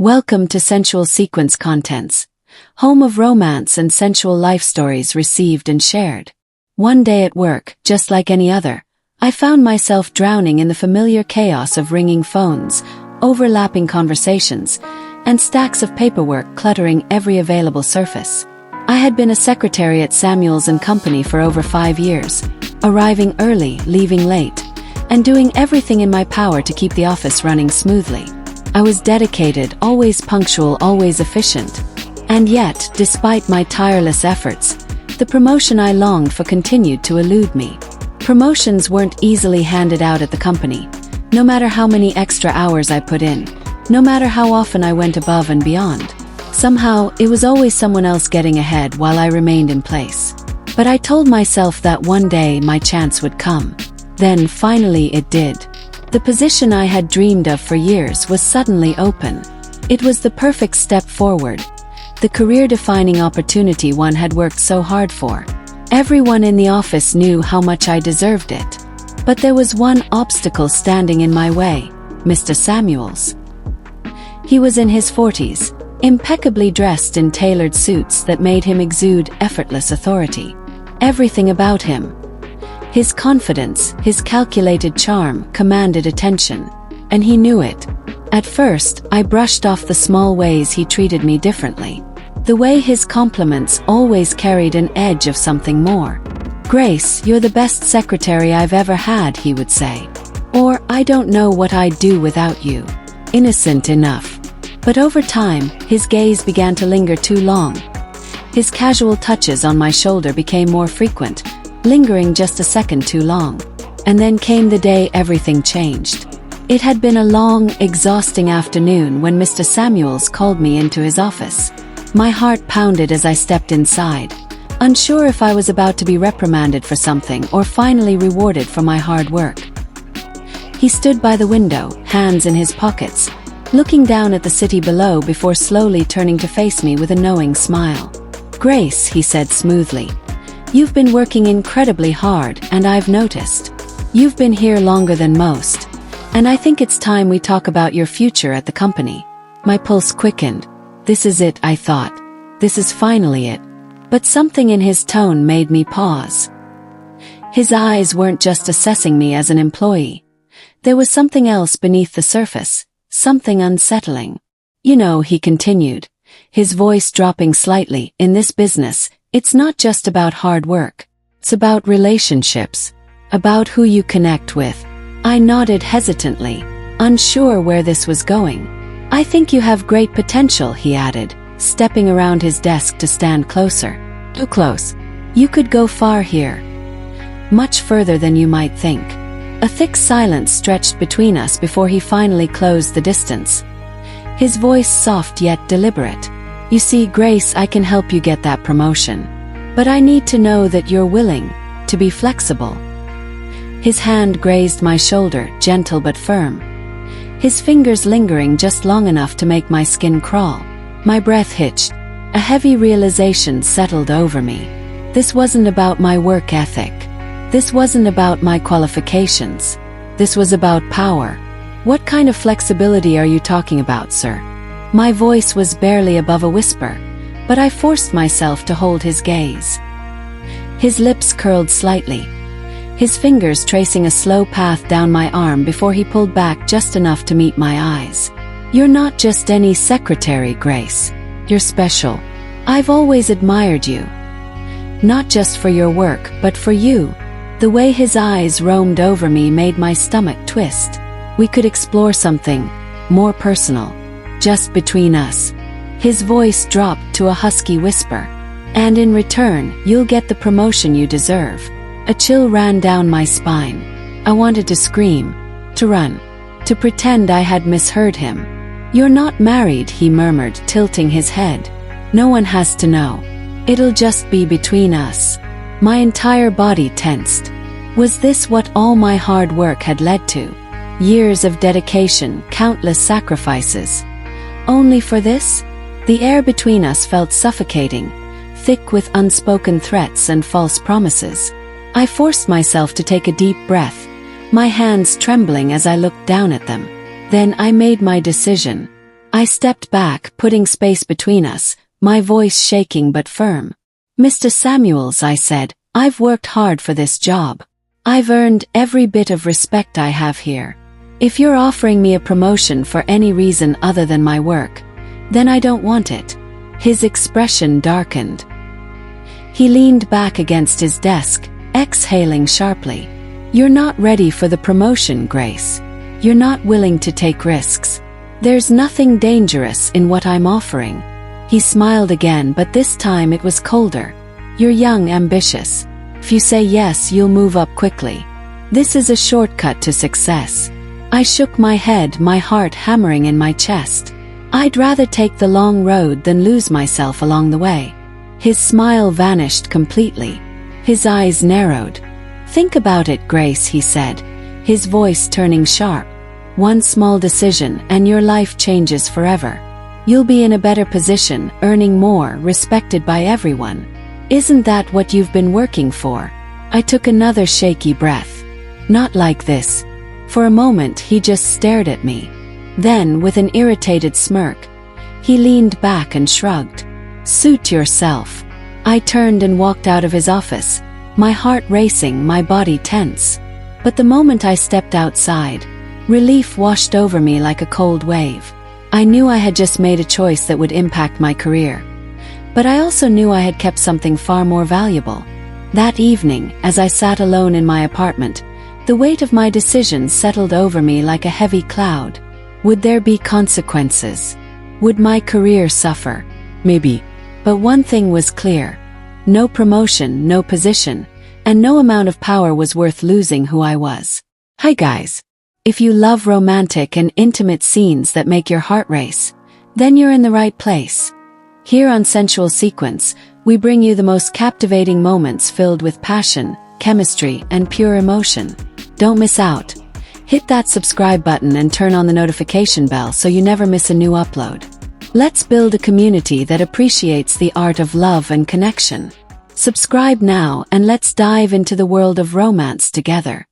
Welcome to Sensual Sequence Contents, home of romance and sensual life stories received and shared. One day at work, just like any other, I found myself drowning in the familiar chaos of ringing phones, overlapping conversations, and stacks of paperwork cluttering every available surface. I had been a secretary at Samuels & Company for over 5 years, arriving early, leaving late, and doing everything in my power to keep the office running smoothly. I was dedicated, always punctual, always efficient. And yet, despite my tireless efforts, the promotion I longed for continued to elude me. Promotions weren't easily handed out at the company, no matter how many extra hours I put in, no matter how often I went above and beyond. Somehow, it was always someone else getting ahead while I remained in place. But I told myself that one day my chance would come. Then, finally, it did. The position I had dreamed of for years was suddenly open. It was the perfect step forward, the career-defining opportunity one had worked so hard for. Everyone in the office knew how much I deserved it. But there was one obstacle standing in my way: Mr. Samuels. He was in his 40s, impeccably dressed in tailored suits that made him exude effortless authority. Everything about him, his confidence, his calculated charm, commanded attention, and he knew it. At first, I brushed off the small ways he treated me differently. The way his compliments always carried an edge of something more. "Grace, you're the best secretary I've ever had," he would say. Or, "I don't know what I'd do without you." Innocent enough. But over time, his gaze began to linger too long. His casual touches on my shoulder became more frequent, lingering just a second too long. And then came the day everything changed. It had been a long, exhausting afternoon when Mr. Samuels called me into his office. My heart pounded as I stepped inside, unsure if I was about to be reprimanded for something or finally rewarded for my hard work. He stood by the window, hands in his pockets, looking down at the city below before slowly turning to face me with a knowing smile. "Grace," he said smoothly, "you've been working incredibly hard, and I've noticed. You've been here longer than most, and I think it's time we talk about your future at the company." My pulse quickened. This is it, I thought. This is finally it. But something in his tone made me pause. His eyes weren't just assessing me as an employee. There was something else beneath the surface, something unsettling. "You know," he continued, his voice dropping slightly, "in this business, it's not just about hard work. It's about relationships, about who you connect with." I nodded hesitantly, unsure where this was going. "I think you have great potential," he added, stepping around his desk to stand closer. "Too close. You could go far here. Much further than you might think." A thick silence stretched between us before he finally closed the distance. His voice soft yet deliberate. "You see, Grace, I can help you get that promotion. But I need to know that you're willing to be flexible." His hand grazed my shoulder, gentle but firm. His fingers lingering just long enough to make my skin crawl. My breath hitched. A heavy realization settled over me. This wasn't about my work ethic. This wasn't about my qualifications. This was about power. "What kind of flexibility are you talking about, sir?" My voice was barely above a whisper, but I forced myself to hold his gaze. His lips curled slightly, his fingers tracing a slow path down my arm before he pulled back just enough to meet my eyes. "You're not just any secretary, Grace. You're special. I've always admired you. Not just for your work, but for you." The way his eyes roamed over me made my stomach twist. "We could explore something more personal, just between us." His voice dropped to a husky whisper. "And in return, you'll get the promotion you deserve." A chill ran down my spine. I wanted to scream, to run, to pretend I had misheard him. "You're not married," he murmured, tilting his head. "No one has to know. It'll just be between us." My entire body tensed. Was this what all my hard work had led to? Years of dedication, countless sacrifices. Only for this? The air between us felt suffocating, thick with unspoken threats and false promises. I forced myself to take a deep breath, my hands trembling as I looked down at them. Then I made my decision. I stepped back, putting space between us, my voice shaking but firm. "Mr. Samuels," I said, "I've worked hard for this job. I've earned every bit of respect I have here. If you're offering me a promotion for any reason other than my work, then I don't want it." His expression darkened. He leaned back against his desk, exhaling sharply. "You're not ready for the promotion, Grace. You're not willing to take risks. There's nothing dangerous in what I'm offering." He smiled again, but this time it was colder. "You're young, ambitious. If you say yes, you'll move up quickly. This is a shortcut to success." I shook my head, my heart hammering in my chest. I'd rather take the long road than lose myself along the way. His smile vanished completely. His eyes narrowed. "Think about it, Grace," he said, his voice turning sharp. "One small decision and your life changes forever. You'll be in a better position, earning more, respected by everyone. Isn't that what you've been working for?" I took another shaky breath. "Not like this." For a moment he just stared at me. Then, with an irritated smirk, he leaned back and shrugged. "Suit yourself." I turned and walked out of his office, my heart racing, my body tense. But the moment I stepped outside, relief washed over me like a cold wave. I knew I had just made a choice that would impact my career. But I also knew I had kept something far more valuable. That evening, as I sat alone in my apartment, the weight of my decisions settled over me like a heavy cloud. Would there be consequences? Would my career suffer? Maybe. But one thing was clear. No promotion, no position, and no amount of power was worth losing who I was. Hi guys. If you love romantic and intimate scenes that make your heart race, then you're in the right place. Here on Sensual Sequence, we bring you the most captivating moments filled with passion, chemistry, and pure emotion. Don't miss out. Hit that subscribe button and turn on the notification bell so you never miss a new upload. Let's build a community that appreciates the art of love and connection. Subscribe now and let's dive into the world of romance together.